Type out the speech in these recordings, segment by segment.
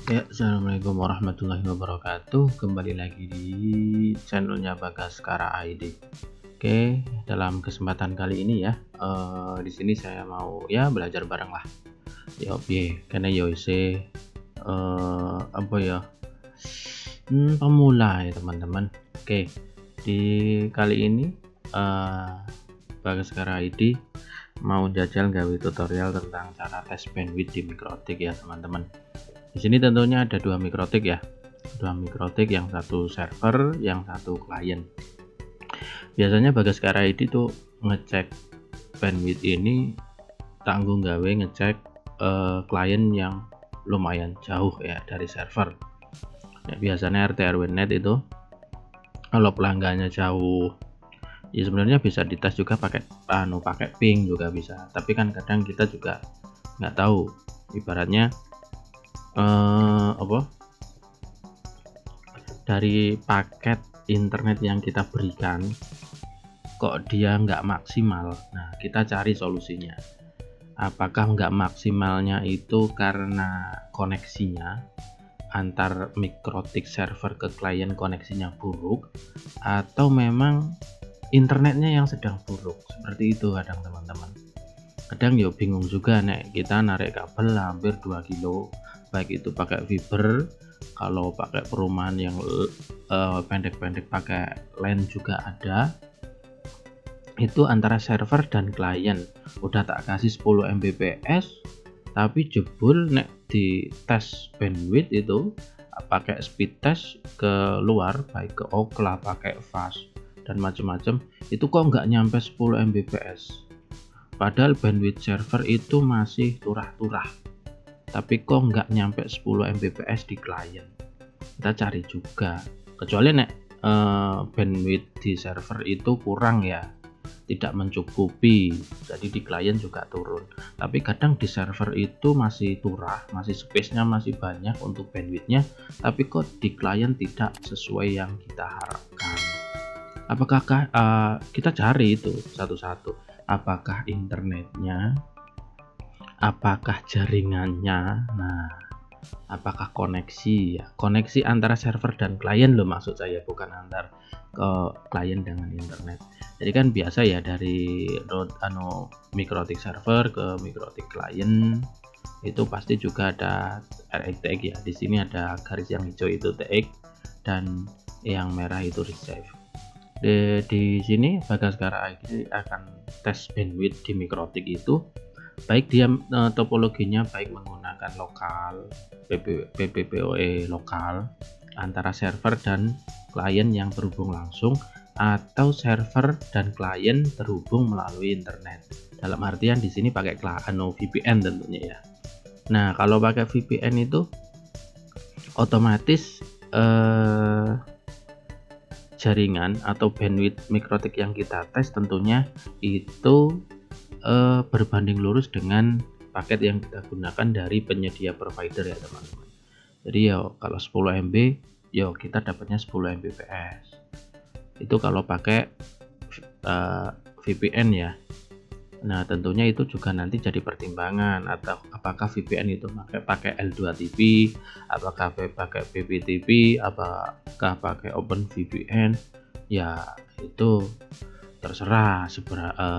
Ya, assalamualaikum warahmatullahi wabarakatuh. Kembali lagi di channelnya Bagaskara ID. Oke, dalam kesempatan kali ini ya, di sini saya mau ya belajar bareng lah. Ya, oke, karena yo ise apa ya, pemula ya teman-teman. Oke, di kali ini Bagaskara ID mau jajal gawe tutorial tentang cara tes bandwidth di Mikrotik ya teman-teman. Di sini tentunya ada dua Mikrotik ya, yang satu server, yang satu klien. Biasanya Bagaskara ID tuh ngecek bandwidth ini tanggung gawe ngecek klien yang lumayan jauh ya dari server. Ya, biasanya RT RW net itu kalau pelanggannya jauh, ya sebenarnya bisa dites juga pakai ping juga bisa. Tapi kan kadang kita juga nggak tahu, ibaratnya dari paket internet yang kita berikan kok dia nggak maksimal. Nah, kita cari solusinya. Apakah nggak maksimalnya itu karena koneksinya antar Mikrotik server ke klien koneksinya buruk, atau memang internetnya yang sedang buruk? Seperti itu kadang teman-teman. Kadang yo bingung juga nek kita narik kabel hampir 2 kilo, baik itu pakai fiber, kalau pakai perumahan yang pendek-pendek pakai LAN juga ada. Itu antara server dan klien udah tak kasih 10 Mbps, tapi jebul nek di tes bandwidth itu pakai speed test ke luar, baik ke Ookla, pakai fast dan macam-macam, itu kok nggak nyampe 10 Mbps. Padahal bandwidth server itu masih turah-turah, tapi kok nggak nyampe 10 Mbps di klien. Kita cari juga, kecuali nek bandwidth di server itu kurang ya, tidak mencukupi, jadi di klien juga turun. Tapi kadang di server itu masih turah, masih space-nya masih banyak untuk bandwidth-nya, tapi kok di klien tidak sesuai yang kita harapkan. Apakah kita cari itu satu-satu? Apakah internetnya, apakah jaringannya, nah apakah koneksi ya, koneksi antara server dan klien loh maksud saya, bukan antar ke klien dengan internet. Jadi kan biasa ya dari Mikrotik server ke Mikrotik klien itu pasti juga ada RX ya. Di sini ada garis yang hijau itu TX dan yang merah itu receive. Di sini Bagaskara ID akan tes bandwidth di Mikrotik itu, baik dia topologinya baik menggunakan lokal PPPoE lokal antara server dan klien yang terhubung langsung, atau server dan klien terhubung melalui internet. Dalam artian di sini pakai VPN tentunya ya. Nah, kalau pakai VPN itu otomatis jaringan atau bandwidth Mikrotik yang kita tes tentunya itu berbanding lurus dengan paket yang kita gunakan dari penyedia provider ya teman-teman. Jadi ya kalau 10 MB yo kita dapatnya 10 Mbps. Itu kalau pakai VPN ya. Nah, tentunya itu juga nanti jadi pertimbangan, atau apakah VPN itu pakai L2TP, apakah pakai BBTP, apakah pakai OpenVPN. Ya itu terserah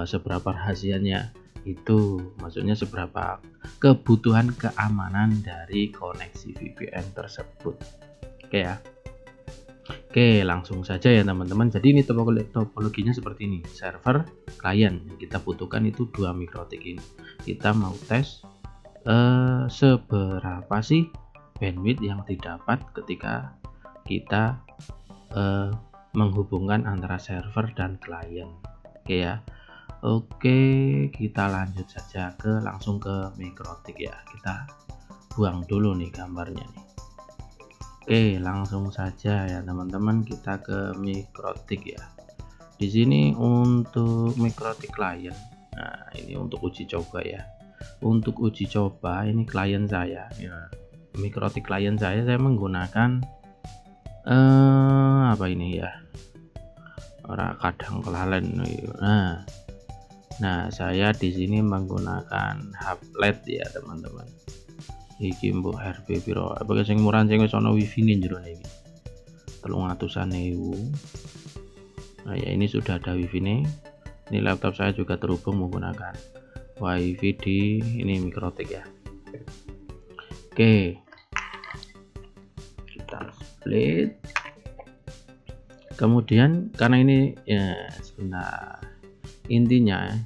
seberapa rahasianya, itu maksudnya seberapa kebutuhan keamanan dari koneksi VPN tersebut. Oke ya. Oke, langsung saja ya teman-teman. Jadi ini topologinya seperti ini, server, klien. Yang kita butuhkan itu dua Mikrotik ini. Kita mau tes seberapa sih bandwidth yang didapat ketika kita menghubungkan antara server dan klien. Oke ya. Oke, kita lanjut saja langsung ke Mikrotik ya. Kita buang dulu nih gambarnya nih. Oke, langsung saja ya teman-teman, kita ke Mikrotik ya. Di sini untuk Mikrotik klien. Nah, ini untuk uji coba ya. Untuk uji coba ini klien saya ya. Mikrotik klien saya menggunakan apa ini ya? Ora kadang kelalen. Nah, saya di sini menggunakan hub LED ya teman-teman. Iki mbok RP piro? Apa sing murah sing wis ana wifi-ne jero iki. 300.000. Nah, ya ini sudah ada wifi-ne. Ini laptop saya juga terhubung menggunakan wifi di ini Mikrotik ya. Oke. Kita split. Kemudian karena ini ya sebentar. Intinya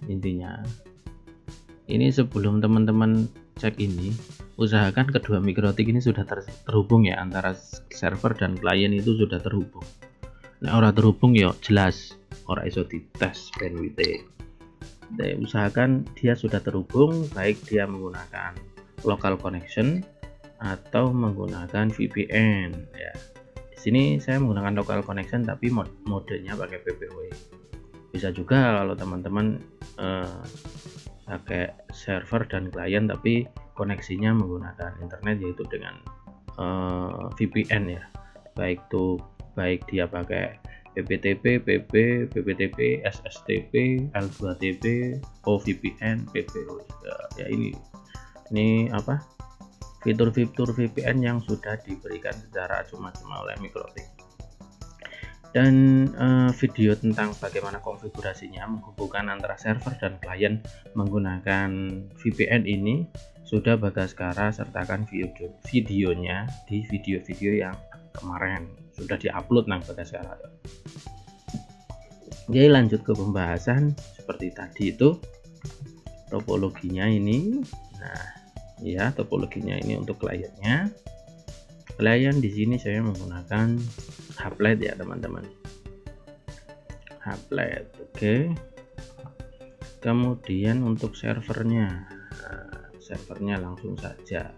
ini sebelum teman-teman cek ini, usahakan kedua Mikrotik ini sudah terhubung ya, antara server dan klien itu sudah terhubung. Nah, orang terhubung ya jelas orang iso dites bandwidth. Jadi usahakan dia sudah terhubung, baik dia menggunakan local connection atau menggunakan VPN ya. Di sini saya menggunakan local connection tapi modenya pakai PPOE. Bisa juga kalau teman-teman pakai server dan klien tapi koneksinya menggunakan internet, yaitu dengan VPN ya, baik dia pakai PPTP, PPTP, SSTP, L2TP, OVPN, PPO ya. Ini apa, fitur-fitur VPN yang sudah diberikan secara cuma-cuma oleh Mikrotik. Dan video tentang bagaimana konfigurasinya menghubungkan antara server dan klien menggunakan VPN ini sudah Bagaskara sertakan videonya di video-video yang kemarin sudah diupload nang Bagaskara. Oke, lanjut ke pembahasan seperti tadi itu topologinya ini. Nah, ya topologinya ini untuk kliennya. Klien di sini saya menggunakan Hublet ya teman-teman. Hublet, oke. Kemudian untuk servernya, servernya langsung saja.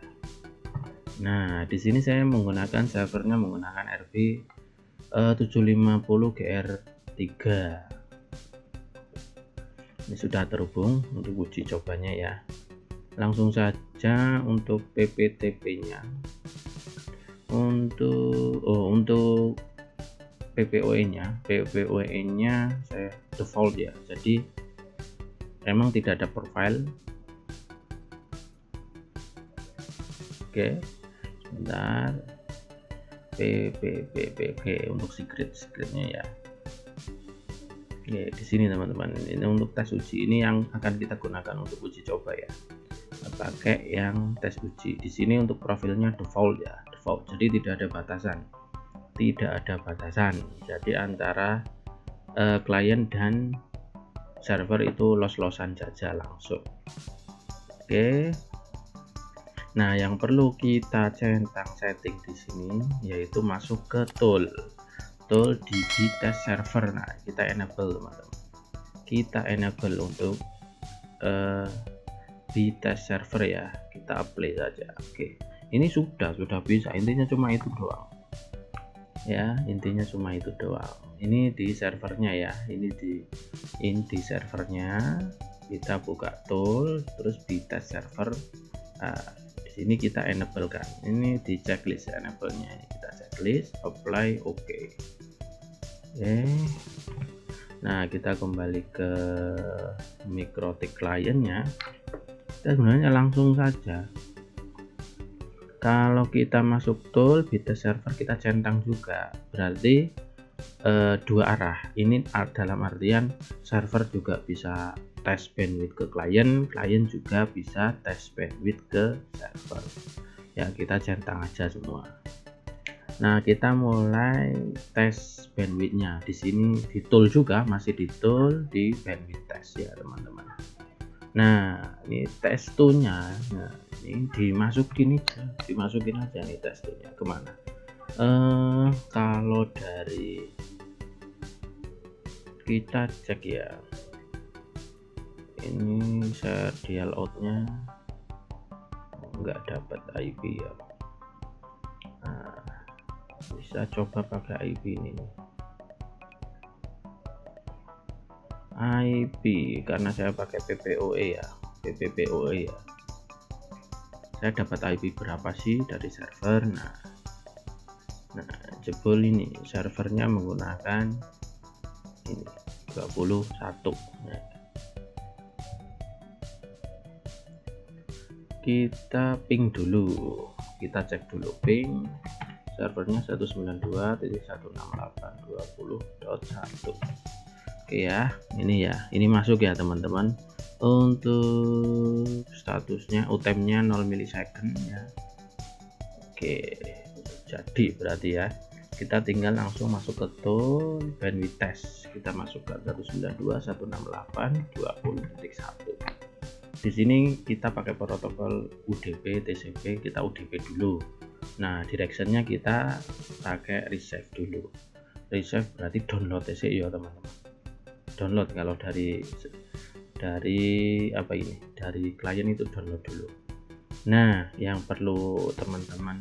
Nah, di sini saya menggunakan servernya menggunakan RB 750 GR3. Ini sudah terhubung untuk uji cobanya ya. Langsung saja untuk PPTP-nya. Untuk PPOE-nya saya default ya. Jadi memang tidak ada profile. Oke, sebentar. PPPP untuk secretnya ya. Oke, di sini teman-teman, ini untuk tes uji, ini yang akan kita gunakan untuk uji coba ya. Pakai yang tes uji. Di sini untuk profilnya default ya, default. Jadi tidak ada batasan. Jadi antara klien dan server itu los-losan saja langsung. Oke. Nah, yang perlu kita centang setting di sini yaitu masuk ke tool DB test server. Nah, kita enable teman-teman. Kita enable untuk di test server ya, kita apply saja. Oke, ini sudah bisa, intinya cuma itu doang ya, ini di servernya ya, ini di servernya. Kita buka tool terus di test server. Di sini kita enable kan, ini di checklist enable-nya, ini kita checklist, apply, oke. Nah, kita kembali ke Mikrotik kliennya. Kita gunanya langsung saja. Kalau kita masuk tool beta server, kita centang juga, berarti dua arah. Ini dalam artian server juga bisa tes bandwidth ke klien juga bisa tes bandwidth ke server ya. Kita centang aja semua. Nah, kita mulai tes bandwidthnya. Di sini di tool juga, masih di tool di bandwidth test ya teman-teman. Nah, ini test toolnya, nah ini dimasukin aja nih test toolnya kemana. Kalau dari kita cek ya, ini serial outnya nggak dapat IP ya. Nah, bisa coba pakai IP ini nih. IP karena saya pakai PPOE ya, PPPoE ya. Saya dapat IP berapa sih dari server? Nah, jebol ini servernya menggunakan ini 21. Nah. kita ping dulu, kita cek dulu ping servernya 192.168.20.1. Oke ya, ini masuk ya teman-teman. Untuk statusnya UTM-nya 0 millisecond ya. Oke, jadi berarti ya kita tinggal langsung masuk ke tool bandwidth test. Kita masukkan 192.168.20.1. Di sini kita pakai protokol UDP TCP, kita UDP dulu. Nah, directionnya kita pakai receive dulu. Receive berarti download TCP ya teman-teman. Download kalau dari apa ini, dari klien itu download dulu. Nah, yang perlu teman-teman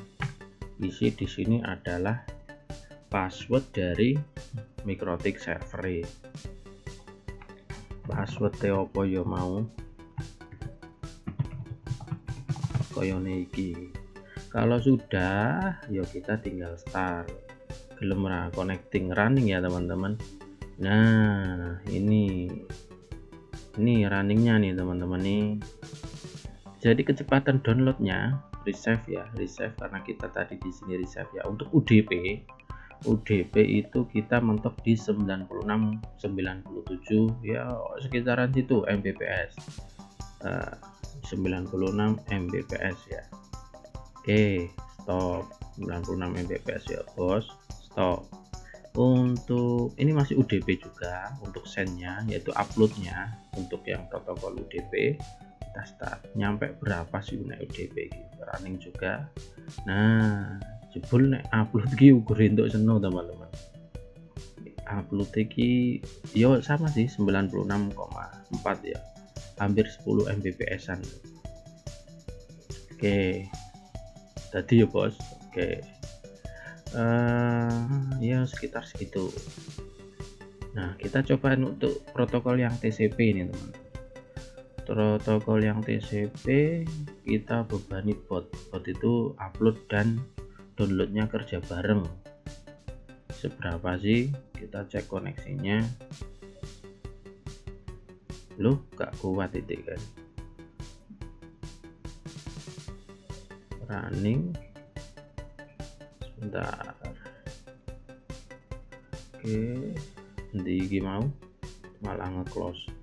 isi di sini adalah password dari MikroTik server. Password opo yo mau koyone iki. Kalau sudah, yo kita tinggal start. Gelem ra connecting running ya teman-teman. Nah, ini runningnya nih teman-teman nih. Jadi kecepatan downloadnya receive ya, receive karena kita tadi di sini receive ya. Untuk UDP itu kita mentok di 96 97 ya, sekitaran situ Mbps. 96 Mbps ya. Oke, stop. 96 Mbps ya bos, stop. Untuk ini masih UDP juga, untuk sendnya yaitu uploadnya. Untuk yang protokol UDP kita start. Nyampe berapa sih naik UDP gitu, running juga. Nah, jebul nek upload ki ukur entuk seno teman-teman. Upload iki yo sama sih 96,4 ya, hampir 10 Mbps-an. Oke, tadi ya bos. Oke, ya sekitar segitu. Nah, kita coba untuk protokol yang TCP ini teman. Protokol yang TCP kita bebani bot itu upload dan downloadnya kerja bareng. Seberapa sih? Kita cek koneksinya. Loh, gak kuat itu kan. Running sebentar. Oke, nanti mau malah nge-close.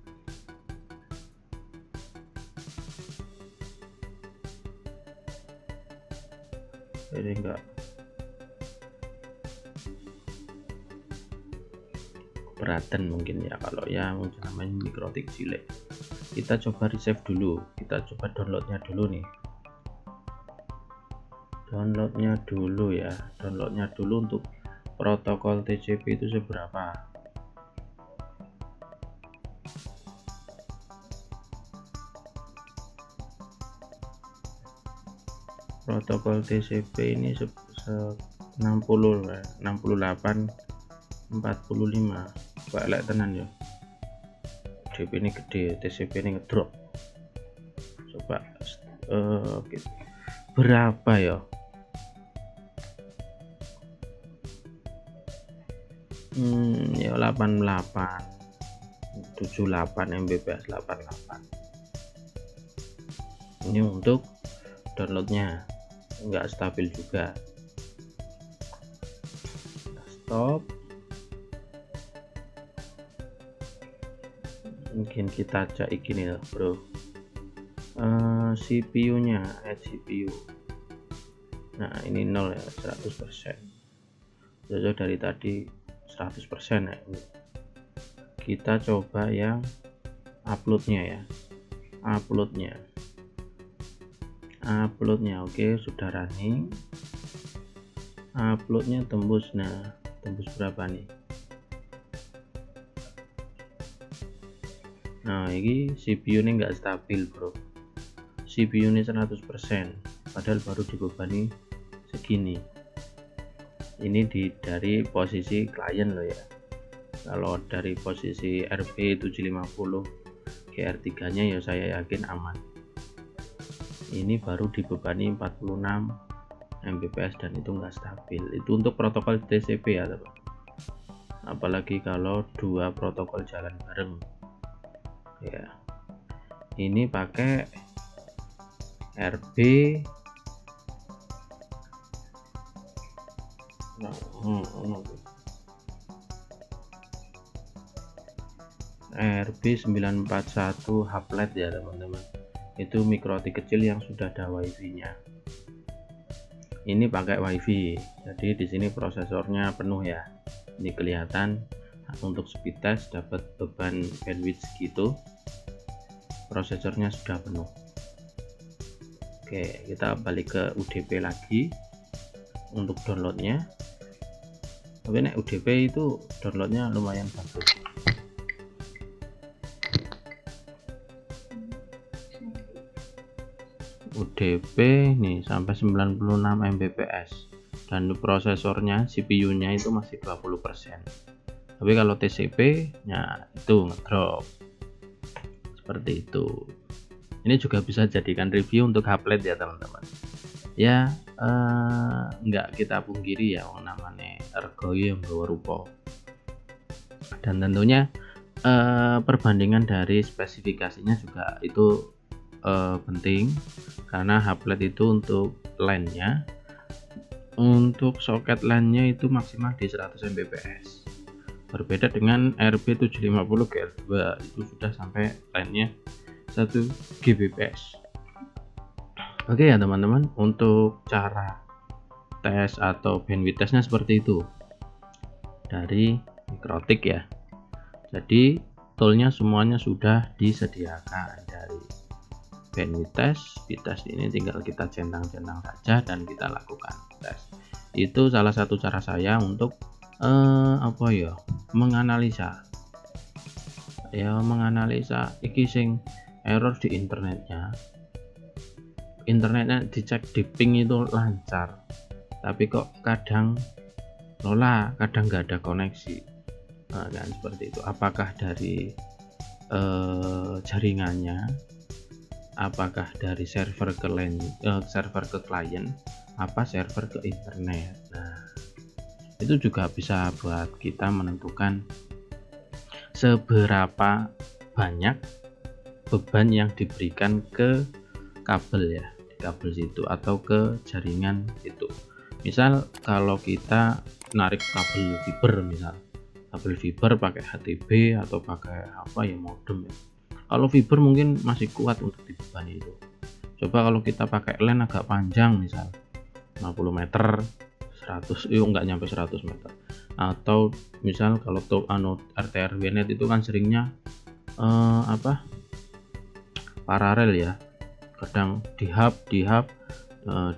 Ini enggak keberatan mungkin ya, kalau ya mungkin namanya MikroTik cilik. Kita coba receive dulu, kita coba downloadnya dulu nih. Downloadnya dulu untuk protokol TCP itu seberapa. Protokol TCP ini 60 68 45 Pak elek tenan ya. DP ini gede, TCP ini ngedrop. Coba berapa ya? Ya 88 78 Mbps 88. Ini untuk downloadnya enggak stabil juga. Stop. Mungkin kita cek ini ya bro, CPU nya CPU. Nah ini 0 ya, 100%. Jauh dari tadi 100% ya. Kita coba yang uploadnya ya, uploadnya oke, sudah running. Uploadnya tembus. Nah, tembus berapa nih? Nah, ini CPU ini enggak stabil bro. CPU ini 100%, padahal baru dibebani segini. Ini dari posisi klien loh ya. Kalau dari posisi RP750 GR3 nya ya saya yakin aman. Ini baru dibebani 46 Mbps dan itu enggak stabil. Itu untuk protokol TCP ya teman. Apalagi kalau dua protokol jalan bareng ya. Ini pakai RB RB941 Haplet ya teman-teman, itu mikrotik kecil yang sudah ada wifi-nya. Ini pakai wifi, jadi di sini prosesornya penuh ya, ini kelihatan. Untuk speed test dapat beban bandwidth segitu, prosesornya sudah penuh. Oke, kita balik ke UDP lagi untuk downloadnya. Tapi nek UDP itu downloadnya lumayan bagus. UDP nih sampai 96 Mbps, dan prosesornya CPU-nya itu masih 20%. Tapi kalau TCP nya itu ngedrop seperti itu. Ini juga bisa jadikan review untuk Haplet ya teman-teman ya. Nggak kita pungkiri ya, namanya ergo yang bawa rupa, dan tentunya perbandingan dari spesifikasinya juga itu penting, karena Haplet itu untuk LAN-nya, untuk soket LAN-nya itu maksimal di 100 Mbps. Berbeda dengan RB750 GL2 itu sudah sampai LAN-nya 1 Gbps. Oke ya teman-teman, untuk cara tes atau bandwidth testnya seperti itu dari Mikrotik ya. Jadi toolnya semuanya sudah disediakan, dari bandwidth test, speed test ini tinggal kita centang-centang saja dan kita lakukan tes. Itu salah satu cara saya untuk menganalisa iki sing error di internetnya dicek di ping itu lancar, tapi kok kadang kadang nggak ada koneksi. Nah, kan seperti itu. Apakah dari jaringannya, apakah dari server ke klien, apa server ke internet. Nah, itu juga bisa buat kita menentukan seberapa banyak beban yang diberikan ke kabel ya, di kabel situ atau ke jaringan itu. Misal kalau kita narik kabel fiber, misal kabel fiber pakai HTB atau pakai modem ya. Kalau fiber mungkin masih kuat untuk dibebani itu. Coba kalau kita pakai LAN agak panjang, misal 50 meter, 100, nggak nyampe 100 meter, atau misal kalau RT/RW-net itu kan seringnya paralel ya, kadang di hub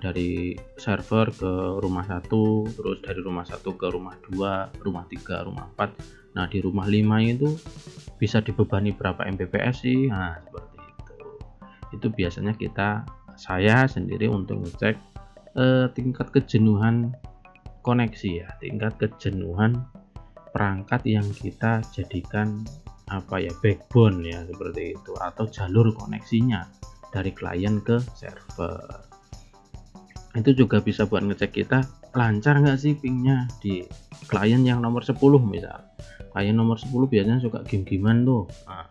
dari server ke rumah satu, terus dari rumah satu ke rumah 2, rumah 3, rumah 4. Nah di rumah 5 itu bisa dibebani berapa Mbps sih. Nah seperti itu biasanya saya sendiri untuk ngecek tingkat kejenuhan koneksi ya, tingkat kejenuhan perangkat yang kita jadikan backbone ya, seperti itu, atau jalur koneksinya dari klien ke server. Itu juga bisa buat ngecek kita lancar nggak sih pingnya di klien yang nomor 10. Misal klien nomor 10 biasanya suka game-gamean tuh. Nah,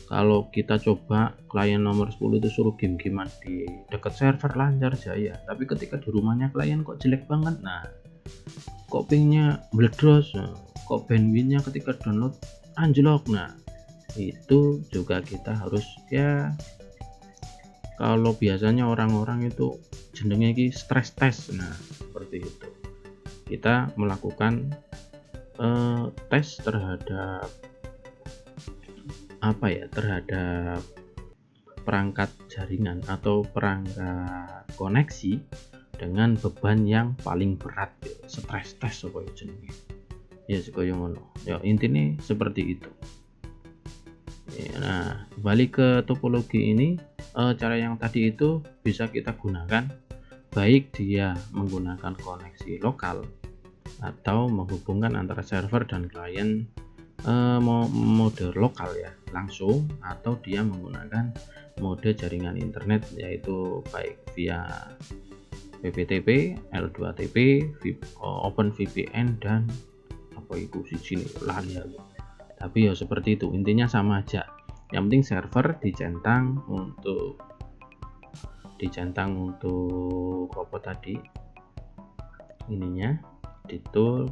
kalau kita coba klien nomor 10 itu suruh game-gamean di dekat server lancar jaya, tapi ketika di rumahnya klien kok jelek banget, nah kok pingnya meledos, kok bandwidthnya ketika download anjlok. Nah itu juga kita harus ya, kalau biasanya orang-orang itu jenenge iki stress test. Nah seperti itu, kita melakukan tes terhadap terhadap perangkat jaringan atau perangkat koneksi dengan beban yang paling berat, stress test apa jenenge ya, kaya ngono ya, intinya seperti itu. Nah balik ke topologi ini, cara yang tadi itu bisa kita gunakan, baik dia menggunakan koneksi lokal atau menghubungkan antara server dan klien mode lokal ya langsung, atau dia menggunakan mode jaringan internet, yaitu baik via PPTP, L2TP, OpenVPN, dan tapi ya seperti itu, intinya sama aja. Yang penting server dicentang untuk dicentang untuk apa tadi ininya di tool,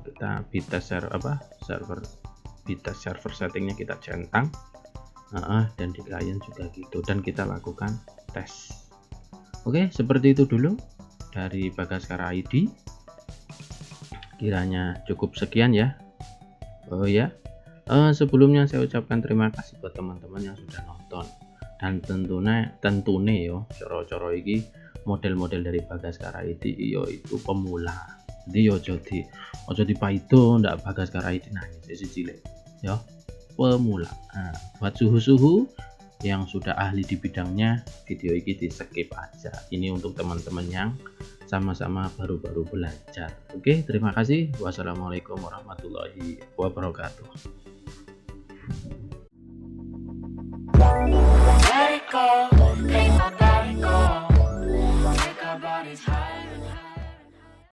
kita server settingnya kita centang, dan di client juga gitu, dan kita lakukan tes. Oke, seperti itu dulu dari Bagaskara ID. Kiranya cukup sekian ya. Oh ya, sebelumnya saya ucapkan terima kasih buat teman-teman yang sudah nonton, dan tentunya yo coro-coro iki model-model dari Bagaskara ID yo itu pemula. Jadi ojo dipaido ndak Bagaskara ID nangis si cilik ya, pemula. Buat suhu-suhu yang sudah ahli di bidangnya, video ini di skip aja. Ini untuk teman-teman yang sama-sama baru-baru belajar. Oke, terima kasih. Wassalamualaikum warahmatullahi wabarakatuh. Let it go, make my body go, take our bodies higher.